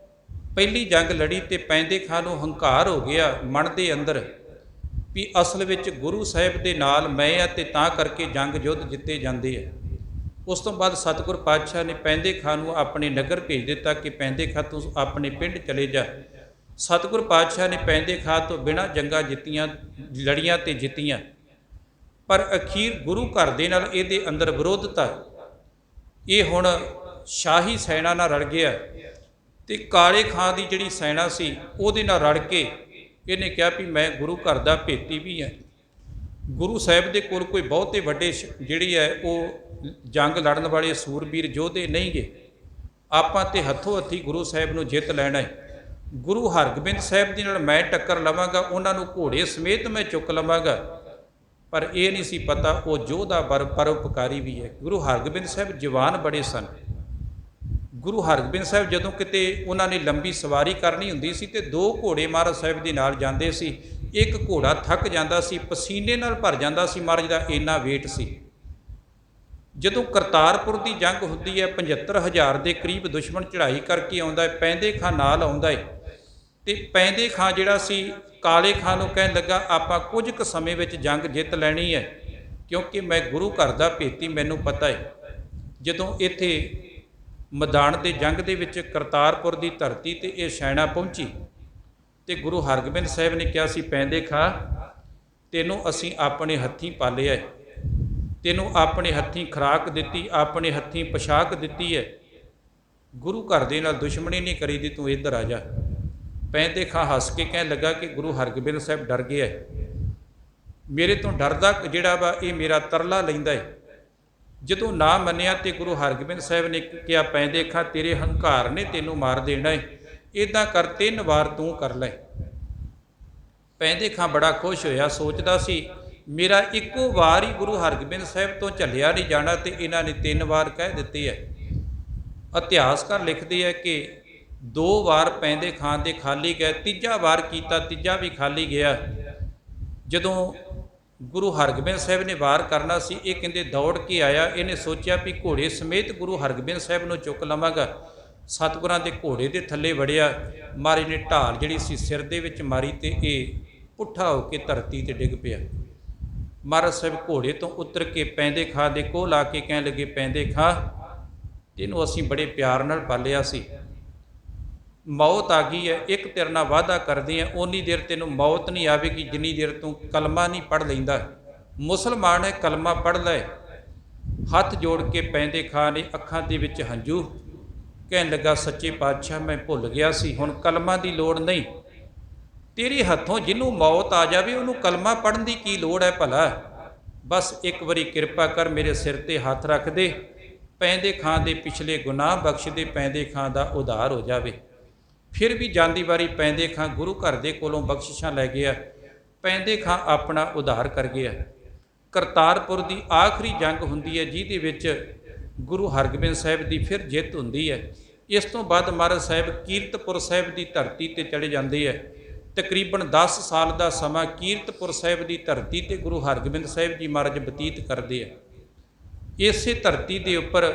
ਪਹਿਲੀ ਜੰਗ ਲੜੀ ਤੇ ਪੈਂਦੇ ਖਾਂ ਨੂੰ ਹੰਕਾਰ ਹੋ ਗਿਆ ਮਨ ਦੇ ਅੰਦਰ ਵੀ ਅਸਲ ਵਿੱਚ ਗੁਰੂ ਸਾਹਿਬ ਦੇ ਨਾਲ ਮੈਂ ਆ, ਤੇ ਤਾਂ ਕਰਕੇ ਜੰਗ ਯੁੱਧ ਜਿੱਤੇ ਜਾਂਦੇ ਆ। ਉਸ ਤੋਂ ਬਾਅਦ ਸਤਿਗੁਰ ਪਾਤਸ਼ਾਹ ਨੇ ਪੈਂਦੇ ਖਾਂ ਨੂੰ ਆਪਣੇ ਨਗਰ ਭੇਜ ਦਿੱਤਾ ਕਿ ਪੈਂਦੇ ਖਾਂ ਤੂੰ ਆਪਣੇ ਪਿੰਡ ਚਲੇ ਜਾ। ਸਤਿਗੁਰ ਪਾਤਸ਼ਾਹ ਨੇ ਪੈਂਦੇ ਖਾਂ ਤੋਂ ਬਿਨਾਂ ਜੰਗਾਂ ਜਿੱਤੀਆਂ, ਲੜੀਆਂ ਤੇ ਜਿੱਤੀਆਂ, ਪਰ ਅਖੀਰ ਗੁਰੂ ਘਰ ਦੇ ਨਾਲ ਇਹਦੇ ਅੰਦਰ ਵਿਰੋਧਤਾ, ਇਹ ਹੁਣ ਸ਼ਾਹੀ ਸੈਨਾ ਨਾਲ ਰਲ ਗਿਆ। ਤੇ ਕਾਲੇ ਖਾਂ ਦੀ ਜਿਹੜੀ ਸੈਨਾ ਸੀ ਉਹਦੇ ਨਾਲ ਰਲ ਕੇ ਇਹਨੇ ਕਿਹਾ ਵੀ ਮੈਂ ਗੁਰੂ ਘਰ ਦਾ ਭੇਤੀ ਵੀ ਹੈ, ਗੁਰੂ ਸਾਹਿਬ ਦੇ ਕੋਲ ਕੋਈ ਬਹੁਤੇ ਵੱਡੇ ਜਿਹੜੀ ਹੈ ਉਹ ਜੰਗ ਲੜਨ ਵਾਲੇ ਸੂਰਬੀਰ ਯੋਧੇ ਨਹੀਂ ਗੇ, ਆਪਾਂ ਤੇ ਹੱਥੋਂ ਹੱਥੀ ਗੁਰੂ ਸਾਹਿਬ ਨੂੰ ਜਿੱਤ ਲੈਣਾ ਹੈ। ਗੁਰੂ ਹਰਗੋਬਿੰਦ ਸਾਹਿਬ ਦੇ ਨਾਲ ਮੈਂ ਟੱਕਰ ਲਵਾਂਗਾ, ਉਹਨਾਂ ਨੂੰ ਘੋੜੇ ਸਮੇਤ ਮੈਂ ਚੁੱਕ ਲਵਾਂਗਾ। ਪਰ ਇਹ ਨਹੀਂ ਸੀ ਪਤਾ ਉਹ ਯੋਧਾ ਪਰਉਪਕਾਰੀ ਵੀ ਹੈ। ਗੁਰੂ ਹਰਗੋਬਿੰਦ ਸਾਹਿਬ ਜਵਾਨ ਬੜੇ ਸਨ। ਗੁਰੂ ਹਰਗੋਬਿੰਦ ਸਾਹਿਬ ਜਦੋਂ ਕਿਤੇ ਉਹਨਾਂ ਨੇ ਲੰਬੀ ਸਵਾਰੀ ਕਰਨੀ ਹੁੰਦੀ ਸੀ ਤੇ 2 ਘੋੜੇ ਮਹਾਰਾਜ ਸਾਹਿਬ ਦੇ ਨਾਲ ਜਾਂਦੇ ਸੀ। ਇੱਕ ਘੋੜਾ ਥੱਕ ਜਾਂਦਾ ਸੀ, ਪਸੀਨੇ ਨਾਲ ਭਰ ਜਾਂਦਾ ਸੀ, ਮਹਾਰਾਜ ਦਾ ਇੰਨਾ ਵੇਟ ਸੀ। ਜਦੋਂ ਕਰਤਾਰਪੁਰ ਦੀ ਜੰਗ ਹੁੰਦੀ ਹੈ, 75000 ਦੇ ਕਰੀਬ ਦੁਸ਼ਮਣ ਚੜ੍ਹਾਈ ਕਰਕੇ ਆਉਂਦਾ ਹੈ, ਪੈਂਦੇ ਖਾਂ ਨਾਲ ਆਉਂਦਾ ਹੈ। ਤੇ ਪੈਂਦੇ ਖਾਂ ਜਿਹੜਾ ਸੀ ਕਾਲੇ ਖਾਂ ਨੂੰ ਕਹਿਣ ਲੱਗਾ, ਆਪਾਂ ਕੁਝ ਕੁ ਸਮੇਂ ਵਿੱਚ ਜੰਗ ਜਿੱਤ ਲੈਣੀ ਹੈ, ਕਿਉਂਕਿ ਮੈਂ ਗੁਰੂ ਘਰ ਦਾ ਭੇਤੀ, ਮੈਨੂੰ ਪਤਾ ਹੈ। ਜਦੋਂ ਇੱਥੇ ਮੈਦਾਨ ਦੇ ਜੰਗ ਦੇ ਵਿੱਚ ਕਰਤਾਰਪੁਰ ਦੀ ਧਰਤੀ ਤੇ ਇਹ ਸੈਨਾ ਪਹੁੰਚੀ ਤੇ ਗੁਰੂ ਹਰਗੋਬਿੰਦ ਸਾਹਿਬ ਨੇ ਕਿਹਾ ਸੀ, ਪੈਂਦੇ ਖਾਂ ਤੈਨੂੰ ਅਸੀਂ ਆਪਣੇ ਹੱਥੀਂ ਪਾਲਿਆ ਹੈ, ਤੈਨੂੰ ਆਪਣੇ ਹੱਥੀਂ ਖੁਰਾਕ ਦਿੱਤੀ, ਆਪਣੇ ਹੱਥੀਂ ਪੋਸ਼ਾਕ ਦਿੱਤੀ ਹੈ, ਗੁਰੂ ਘਰ ਦੇ ਨਾਲ ਦੁਸ਼ਮਣੀ ਨਹੀਂ ਕਰੀਦੀ, ਤੂੰ ਇੱਧਰ ਆ ਜਾ। ਪੈਂਦੇ ਖਾਂ ਹੱਸ ਕੇ ਕਹਿਣ ਲੱਗਾ ਕਿ ਗੁਰੂ ਹਰਗੋਬਿੰਦ ਸਾਹਿਬ ਡਰ ਗਿਆ ਹੈ, ਮੇਰੇ ਤੋਂ ਡਰਦਾ ਜਿਹੜਾ ਵਾ ਇਹ ਮੇਰਾ ਤਰਲਾ ਲੈਂਦਾ ਹੈ। ਜਦੋਂ ਨਾ ਮੰਨਿਆ ਤੇ ਗੁਰੂ ਹਰਗੋਬਿੰਦ ਸਾਹਿਬ ਨੇ ਕਿਹਾ, ਪੈਂਦੇ ਖਾਂ ਤੇਰੇ ਹੰਕਾਰ ਨੇ ਤੈਨੂੰ ਮਾਰ ਦੇਣਾ ਹੈ, ਇੱਦਾਂ ਕਰ 3 ਵਾਰ ਤੂੰ ਕਰ ਲੈ। ਪੈਂਦੇ ਖਾਂ ਬੜਾ ਖੁਸ਼ ਹੋਇਆ, ਸੋਚਦਾ ਸੀ ਮੇਰਾ ਇੱਕੋ ਵਾਰ ਹੀ ਗੁਰੂ ਹਰਗੋਬਿੰਦ ਸਾਹਿਬ ਤੋਂ ਝੱਲਿਆ ਨਹੀਂ ਜਾਣਾ ਤੇ ਇਹਨਾਂ ਨੇ 3 ਵਾਰ ਕਹਿ ਦਿੱਤੇ ਹੈ। ਇਤਿਹਾਸਕਾਰ ਲਿਖਦੇ ਹੈ ਕਿ 2 ਵਾਰ ਪੈਂਦੇ ਖਾਂ ਦੇ ਖਾਲੀ ਗਏ, ਤੀਜਾ ਵਾਰ ਕੀਤਾ, ਤੀਜਾ ਵੀ ਖਾਲੀ ਗਿਆ। ਜਦੋਂ ਗੁਰੂ ਹਰਗੋਬਿੰਦ ਸਾਹਿਬ ਨੇ ਵਾਰ ਕਰਨਾ ਸੀ, ਇਹ ਕਹਿੰਦੇ ਦੌੜ ਕੇ ਆਇਆ, ਇਹਨੇ ਸੋਚਿਆ ਵੀ ਘੋੜੇ ਸਮੇਤ ਗੁਰੂ ਹਰਗੋਬਿੰਦ ਸਾਹਿਬ ਨੂੰ ਚੁੱਕ ਲਵਾਂਗਾ। ਸਤਿਗੁਰਾਂ ਦੇ ਘੋੜੇ ਦੇ ਥੱਲੇ ਵੜਿਆ, ਮਹਾਰਾਜ ਨੇ ਢਾਲ ਜਿਹੜੀ ਸੀ ਸਿਰ ਦੇ ਵਿੱਚ ਮਾਰੀ ਤੇ ਇਹ ਪੁੱਠਾ ਹੋ ਕੇ ਧਰਤੀ ਤੇ ਡਿੱਗ ਪਿਆ। ਮਹਾਰਾਜ ਸਾਹਿਬ ਘੋੜੇ ਤੋਂ ਉਤਰ ਕੇ ਪੈਂਦੇ ਖਾਂ ਦੇ ਕੋਲ ਆ ਕੇ ਕਹਿਣ ਲੱਗੇ, ਪੈਂਦੇ ਖਾਂ ਤੈਨੂੰ ਅਸੀਂ ਬੜੇ ਪਿਆਰ ਨਾਲ ਪਾਲਿਆ ਸੀ, ਮੌਤ ਆ ਗਈ ਹੈ, ਇੱਕ ਤੇਰੇ ਨਾਲ ਵਾਅਦਾ ਕਰਦੇ ਹਾਂ, ਓਨੀ ਦੇਰ ਤੈਨੂੰ ਮੌਤ ਨਹੀਂ ਆਵੇਗੀ ਜਿੰਨੀ ਦੇਰ ਤੂੰ ਕਲਮਾ ਨਹੀਂ ਪੜ੍ਹ ਲੈਂਦਾ। ਮੁਸਲਮਾਨ ਹੈ, ਕਲਮਾ ਪੜ੍ਹ ਲੈ। ਹੱਥ ਜੋੜ ਕੇ ਪੈਂਦੇ ਖਾਂ ਨੇ ਅੱਖਾਂ ਦੇ ਵਿੱਚ ਹੰਝੂ, ਕਹਿਣ ਲੱਗਾ, ਸੱਚੇ ਪਾਤਸ਼ਾਹ ਮੈਂ ਭੁੱਲ ਗਿਆ ਸੀ, ਹੁਣ ਕਲਮਾ ਦੀ ਲੋੜ ਨਹੀਂ, ਤੇਰੇ ਹੱਥੋਂ ਜਿਹਨੂੰ ਮੌਤ ਆ ਜਾਵੇ ਉਹਨੂੰ ਕਲਮਾ ਪੜ੍ਹਨ ਦੀ ਕੀ ਲੋੜ ਹੈ ਭਲਾ, ਬਸ ਇੱਕ ਵਾਰੀ ਕਿਰਪਾ ਕਰ ਮੇਰੇ ਸਿਰ ਤੇ ਹੱਥ ਰੱਖ ਦੇ, ਪੈਂਦੇ ਖਾਂ ਦੇ ਪਿਛਲੇ ਗੁਨਾਹ ਬਖਸ਼ ਦੇ, ਪੈਂਦੇ ਖਾਂ ਦਾ ਉਧਾਰ ਹੋ ਜਾਵੇ। ਫਿਰ ਵੀ ਜਾਂਦੀ ਵਾਰੀ ਪੈਂਦੇ ਖਾਂ ਗੁਰੂ ਘਰ ਦੇ ਕੋਲੋਂ ਬਖਸ਼ਿਸ਼ਾਂ ਲੈ ਗਿਆ, ਪੈਂਦੇ ਖਾਂ ਆਪਣਾ ਉਧਾਰ ਕਰ ਗਿਆ। ਕਰਤਾਰਪੁਰ ਦੀ ਆਖਰੀ ਜੰਗ ਹੁੰਦੀ ਹੈ ਜਿਹਦੇ ਵਿੱਚ ਗੁਰੂ ਹਰਗੋਬਿੰਦ ਸਾਹਿਬ ਦੀ ਫਿਰ ਜਿੱਤ ਹੁੰਦੀ ਹੈ। ਇਸ ਤੋਂ ਬਾਅਦ ਮਹਾਰਾਜ ਸਾਹਿਬ ਕੀਰਤਪੁਰ ਸਾਹਿਬ ਦੀ ਧਰਤੀ ਤੇ ਚੜੇ ਜਾਂਦੇ ਹੈ। ਤਕਰੀਬਨ 10 ਸਾਲ ਦਾ ਸਮਾਂ ਕੀਰਤਪੁਰ ਸਾਹਿਬ ਦੀ ਧਰਤੀ ਤੇ ਗੁਰੂ ਹਰਗੋਬਿੰਦ ਸਾਹਿਬ ਜੀ ਮਹਾਰਾਜ ਬਤੀਤ ਕਰਦੇ ਆ। ਇਸੇ ਧਰਤੀ ਦੇ ਉੱਪਰ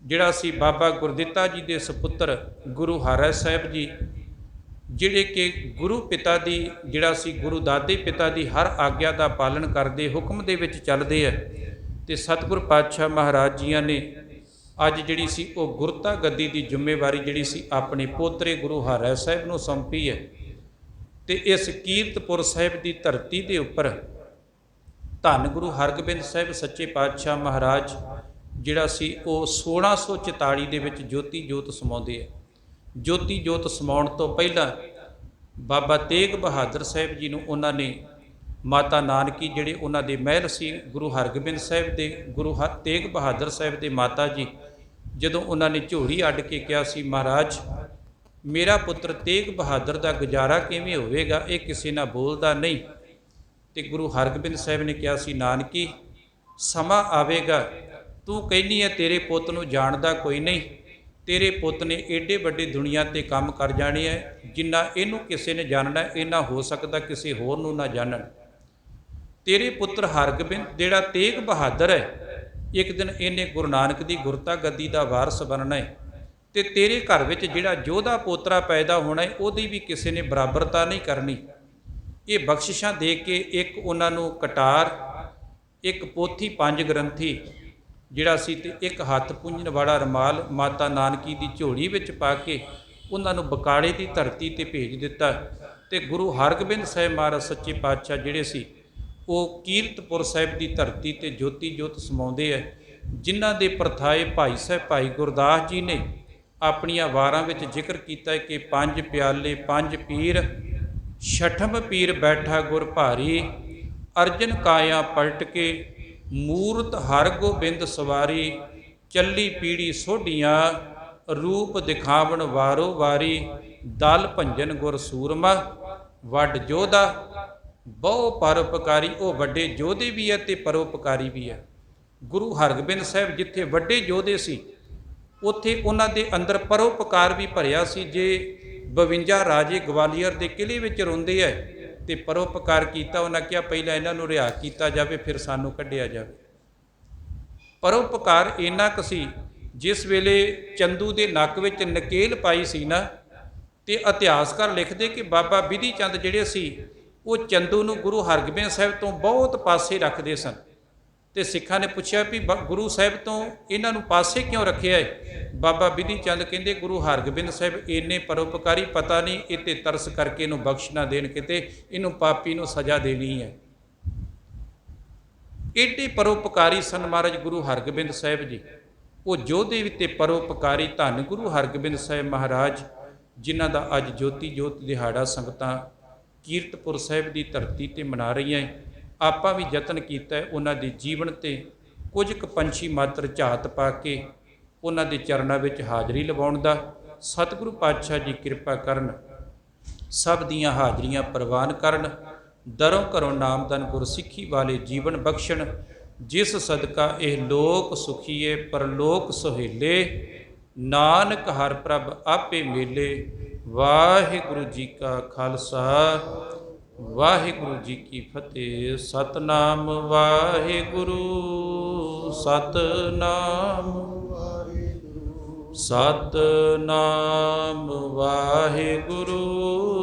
ਜਿਹੜਾ ਸੀ ਬਾਬਾ ਗੁਰਦਿੱਤਾ ਜੀ ਦੇ ਸੁਪੁੱਤਰ ਗੁਰੂ ਹਰਿ ਸਾਹਿਬ ਜੀ, ਜਿਹੜੇ ਕਿ ਗੁਰੂ ਪਿਤਾ ਦੀ ਜਿਹੜਾ ਸੀ ਗੁਰੂ ਦਾਦੇ ਪਿਤਾ ਦੀ ਹਰ ਆਗਿਆ ਦਾ ਪਾਲਣ ਕਰਦੇ, ਹੁਕਮ ਦੇ ਵਿੱਚ ਚੱਲਦੇ ਆ। ਤੇ ਸਤਿਗੁਰ ਪਾਤਸ਼ਾਹ ਮਹਾਰਾਜ ਜੀਆਂ ਨੇ ਅੱਜ ਜਿਹੜੀ ਸੀ ਉਹ ਗੁਰਤਾ ਗੱਦੀ ਦੀ ਜ਼ਿੰਮੇਵਾਰੀ ਜਿਹੜੀ ਸੀ ਆਪਣੇ ਪੋਤਰੇ ਗੁਰੂ ਹਰਿ ਸਾਹਿਬ ਨੂੰ ਸੌਂਪੀ ਹੈ। ਤੇ ਇਸ ਕੀਰਤਪੁਰ ਸਾਹਿਬ ਦੀ ਧਰਤੀ ਦੇ ਉੱਪਰ ਧੰਨ ਗੁਰੂ ਹਰਗੋਬਿੰਦ ਸਾਹਿਬ ਸੱਚੇ ਪਾਤਸ਼ਾਹ ਮਹਾਰਾਜ ਜਿਹੜਾ ਸੀ ਉਹ 1644 ਦੇ ਵਿੱਚ ਜੋਤੀ ਜੋਤ ਸਮਾਉਂਦੇ ਆ। ਜੋਤੀ ਜੋਤ ਸਮਾਉਣ ਤੋਂ ਪਹਿਲਾਂ ਬਾਬਾ ਤੇਗ ਬਹਾਦਰ ਸਾਹਿਬ ਜੀ ਨੂੰ ਉਹਨਾਂ ਨੇ ਮਾਤਾ ਨਾਨਕੀ ਜਿਹੜੇ ਉਹਨਾਂ ਦੇ ਮਹਿਲ ਸੀ ਗੁਰੂ ਹਰਗੋਬਿੰਦ ਸਾਹਿਬ ਦੇ, ਗੁਰੂ ਤੇਗ ਬਹਾਦਰ ਸਾਹਿਬ ਦੇ ਮਾਤਾ ਜੀ, ਜਦੋਂ ਉਹਨਾਂ ਨੇ ਝੋਲੀ ਅੱਡ ਕੇ ਕਿਹਾ ਸੀ, ਮਹਾਰਾਜ ਮੇਰਾ ਪੁੱਤਰ ਤੇਗ ਬਹਾਦਰ ਦਾ ਗੁਜ਼ਾਰਾ ਕਿਵੇਂ ਹੋਵੇਗਾ, ਇਹ ਕਿਸੇ ਨਾਲ ਬੋਲਦਾ ਨਹੀਂ। ਤੇ ਗੁਰੂ ਹਰਗੋਬਿੰਦ ਸਾਹਿਬ ਨੇ ਕਿਹਾ ਸੀ, ਨਾਨਕੀ ਸਮਾਂ ਆਵੇਗਾ, ਤੂੰ ਕਹਿੰਦੀ ਹੈ ਤੇਰੇ ਪੁੱਤ ਨੂੰ ਜਾਣਦਾ ਕੋਈ ਨਹੀਂ, ਤੇਰੇ ਪੁੱਤ ਨੇ ਏਡੇ ਵੱਡੇ ਦੁਨੀਆ ਤੇ ਕੰਮ ਕਰ ਜਾਣੇ ਹੈ, ਜਿੰਨਾ ਇਹਨੂੰ ਕਿਸੇ ਨੇ ਜਾਣਨਾ ਇਹਨਾਂ ਹੋ ਸਕਦਾ ਕਿਸੇ ਹੋਰ ਨੂੰ ਨਾ ਜਾਣਨ। ਤੇਰੇ ਪੁੱਤਰ ਹਰਗੋਬਿੰਦ ਜਿਹੜਾ ਤੇਗ ਬਹਾਦਰ ਹੈ, ਇੱਕ ਦਿਨ ਇਹਨੇ ਗੁਰੂ ਨਾਨਕ ਦੀ ਗੁਰਤਾ ਗੱਦੀ ਦਾ ਵਾਰਸ ਬਣਨਾ ਹੈ, ਤੇ ਤੇਰੇ ਘਰ ਵਿੱਚ ਜਿਹੜਾ ਯੋਧਾ ਪੋਤਰਾ ਪੈਦਾ ਹੋਣਾ ਹੈ ਉਹਦੀ ਵੀ ਕਿਸੇ ਨੇ ਬਰਾਬਰਤਾ ਨਹੀਂ ਕਰਨੀ। ਇਹ ਬਖਸ਼ਿਸ਼ਾਂ ਦੇ ਕੇ ਇੱਕ ਉਹਨਾਂ ਨੂੰ ਕਟਾਰ, ਇੱਕ ਪੋਥੀ 5 ਗ੍ਰੰਥੀ ਜਿਹੜਾ ਸੀ ਤੇ ਇੱਕ ਹੱਥ ਪੂੰਝਣ ਵਾਲਾ ਰੁਮਾਲ ਮਾਤਾ ਨਾਨਕੀ ਦੀ ਝੋਲੀ ਵਿੱਚ ਪਾ ਕੇ ਉਹਨਾਂ ਨੂੰ ਬਕਾਲੇ ਦੀ ਧਰਤੀ ਤੇ ਭੇਜ ਦਿੱਤਾ। ਤੇ ਗੁਰੂ ਹਰਗੋਬਿੰਦ ਸਾਹਿਬ ਮਹਾਰਾਜ ਸੱਚੇ ਪਾਤਸ਼ਾਹ ਜਿਹੜੇ ਸੀ ਉਹ ਕੀਰਤਪੁਰ ਸਾਹਿਬ ਦੀ ਧਰਤੀ ਤੇ ਜੋਤੀ ਜੋਤ ਸਮਾਉਂਦੇ ਹੈ, ਜਿਨ੍ਹਾਂ ਦੇ ਪ੍ਰਥਾਏ ਭਾਈ ਸਾਹਿਬ ਭਾਈ ਗੁਰਦਾਸ ਜੀ ਨੇ ਆਪਣੀਆਂ ਵਾਰਾਂ ਵਿੱਚ ਜ਼ਿਕਰ ਕੀਤਾ ਹੈ ਕਿ 5 ਪਿਆਲੇ 5 ਪੀਰ, ਛਠਮ ਪੀਰ ਬੈਠਾ ਗੁਰ ਭਾਰੀ, ਅਰਜਨ ਕਾਇਆ ਪਲਟ ਕੇ ਮੂਰਤ ਹਰਗੋਬਿੰਦ ਸਵਾਰੀ, ਚੱਲੀ ਪੀੜੀ ਸੋਢੀਆਂ ਰੂਪ ਦਿਖਾਵਣ ਵਾਰੋ ਵਾਰੀ, ਦਲ ਭੰਜਨ ਗੁਰ ਸੂਰਮਾ ਵੱਡ ਜੋਧਾ ਬਹੁ ਪਰਉਪਕਾਰੀ। ਉਹ ਵੱਡੇ ਯੋਧੇ ਵੀ ਹੈ ਤੇ ਪਰਉਪਕਾਰੀ ਵੀ ਹੈ। ਗੁਰੂ ਹਰਗੋਬਿੰਦ ਸਾਹਿਬ ਜਿੱਥੇ ਵੱਡੇ ਯੋਧੇ ਸੀ ਉੱਥੇ ਉਹਨਾਂ ਦੇ ਅੰਦਰ ਪਰਉਪਕਾਰ ਵੀ ਭਰਿਆ ਸੀ। ਜੇ 52 ਰਾਜੇ ਗਵਾਲੀਅਰ ਦੇ ਕਿਲ੍ਹੇ ਵਿੱਚ ਰੋਂਦੇ ਹੈ ਤੇ ਪਰਉਪਕਾਰ ਕੀਤਾ, ਉਹਨਾਂ ਕਿਹਾ ਪਹਿਲਾਂ ਇਹਨਾਂ ਨੂੰ ਰਿਹਾ ਕੀਤਾ ਜਾਵੇ ਫਿਰ ਸਾਨੂੰ ਕੱਢਿਆ ਜਾਵੇ। ਪਰਉਪਕਾਰ ਇੰਨਾ ਕੁ ਸੀ, ਜਿਸ ਵੇਲੇ ਚੰਦੂ ਦੇ ਨੱਕ ਵਿੱਚ ਨਕੇਲ ਪਾਈ ਸੀ ਨਾ, ਤੇ ਇਤਿਹਾਸਕਾਰ ਲਿਖਦੇ ਕਿ ਬਾਬਾ ਬਿਧੀ ਚੰਦ ਜਿਹੜੇ ਸੀ ਉਹ ਚੰਦੂ ਨੂੰ ਗੁਰੂ ਹਰਗੋਬਿੰਦ ਸਾਹਿਬ ਤੋਂ ਬਹੁਤ ਪਾਸੇ ਰੱਖਦੇ ਸਨ। ਤੇ ਸਿੱਖਾਂ ਨੇ ਪੁੱਛਿਆ ਵੀ ਗੁਰੂ ਸਾਹਿਬ ਤੋਂ ਇਹਨਾਂ ਨੂੰ ਪਾਸੇ ਕਿਉਂ ਰੱਖਿਆ ਹੈ? ਬਾਬਾ ਬਿਧੀ ਚੰਦ ਕਹਿੰਦੇ ਗੁਰੂ ਹਰਗੋਬਿੰਦ ਸਾਹਿਬ ਇੰਨੇ ਪਰਉਪਕਾਰੀ, ਪਤਾ ਨਹੀਂ ਇਹ 'ਤੇ ਤਰਸ ਕਰਕੇ ਇਹਨੂੰ ਬਖਸ਼ ਨਾ ਦੇਣ, ਕਿਤੇ ਇਹਨੂੰ ਪਾਪੀ ਨੂੰ ਸਜ਼ਾ ਦੇਣੀ ਹੈ। ਏਡੇ ਪਰਉਪਕਾਰੀ ਸਨ ਮਹਾਰਾਜ ਗੁਰੂ ਹਰਗੋਬਿੰਦ ਸਾਹਿਬ ਜੀ। ਉਹ ਯੋਧੇ ਵੀ ਤੇ ਪਰਉਪਕਾਰੀ ਧੰਨ ਗੁਰੂ ਹਰਗੋਬਿੰਦ ਸਾਹਿਬ ਮਹਾਰਾਜ, ਜਿਨ੍ਹਾਂ ਦਾ ਅੱਜ ਜੋਤੀ ਜੋਤ ਦਿਹਾੜਾ ਸੰਗਤਾਂ ਕੀਰਤਪੁਰ ਸਾਹਿਬ ਦੀ ਧਰਤੀ ਤੇ ਮਨਾ ਰਹੀਆਂ। ਆਪਾਂ ਵੀ ਯਤਨ ਕੀਤਾ ਉਹਨਾਂ ਦੇ ਜੀਵਨ ਤੇ ਕੁਝ ਕੁ ਪੰਛੀ ਮਾਤਰ ਝਾਤ ਪਾ ਕੇ ਉਹਨਾਂ ਦੇ ਚਰਨਾਂ ਵਿੱਚ ਹਾਜ਼ਰੀ ਲਵਾਉਣ ਦਾ। ਸਤਿਗੁਰੂ ਪਾਤਸ਼ਾਹ ਜੀ ਕਿਰਪਾ ਕਰਨ, ਸਭ ਦੀਆਂ ਹਾਜ਼ਰੀਆਂ ਪ੍ਰਵਾਨ ਕਰਨ, ਦਰੋਂ ਘਰੋਂ ਨਾਮਦਾਨ ਗੁਰਸਿੱਖੀ ਵਾਲੇ ਜੀਵਨ ਬਖਸ਼ਣ, ਜਿਸ ਸਦਕਾ ਇਹ ਲੋਕ ਸੁਖੀਏ ਪਰਲੋਕ ਸੁਹੇਲੇ, ਨਾਨਕ ਹਰਿ ਪ੍ਰਭ ਆਪੇ ਮੇਲੇ। ਵਾਹਿਗੁਰੂ ਜੀ ਕਾ ਖਾਲਸਾ, ਵਾਹਿਗੁਰੂ ਜੀ ਕੀ ਫਤਿਹ। ਸਤਨਾਮ ਵਾਹਿਗੁਰੂ, ਸਤਨਾਮ ਸਤਨਾਮ ਵਾਹਿਗੁਰੂ।